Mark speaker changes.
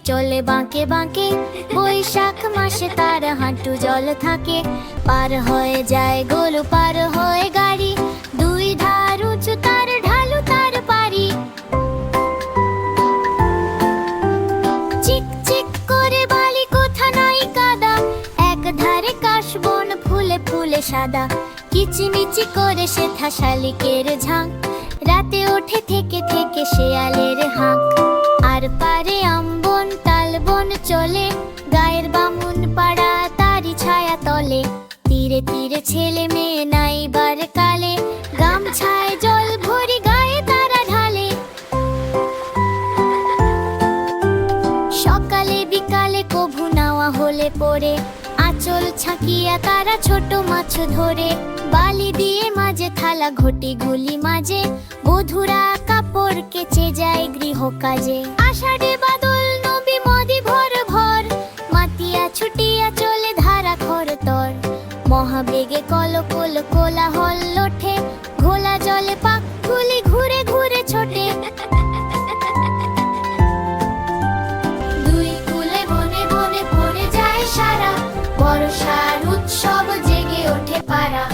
Speaker 1: চলে বাঁকে বাঁকে, বৈশাখ মাসে তার হাঁটু জল থাকে। পার হয়ে যায় গরু, পার হয়ে গাড়ি, দুই ধার উঁচু তার ঢালু তার পারি। চিক চিক করে বালি, কোথা নাই কাদা, এক ধারে কাশবন ফুলে ফুলে সাদা। কিচিমিচি করে সেথা শালিকের ঝাঁক, রাতে ওঠে থেকে থেকে শেয়ালের হাঁক। আর পারে আমবন তালবন চলে, গায়ের বামুন পাড়া তারি ছায়া তলে। তীরে তীরে ছেলে মেয়ে নাইবার কালে, গামছায় জল ভরি গায়ে তারা ঢালে। সকালে বিকালে কভু নাওয়া হলে পড়ে, আঁচল ছাকিয়া তারা ছোট মাছ ধরে। বালি দিয়ে মাঝে থালা ঘটি গুলি মাঝে, বধুরা কাপড় কেচে যায় গৃহ কাজে। আষাঢ়ে বাদল নবী মদি ভর ভর, মাতিয়া ছুটিয়া চলে ধারা খরতর। মহাবেগে কলকল কোলাহল ওঠে, ঘোলা জলে পাখগুলি ঘুরে ঘুরে ছোটে। দুই কূলে বনে বনে পড়ে যায় সারা, বর্ষার উৎসব জেগে ওঠে পাড়া।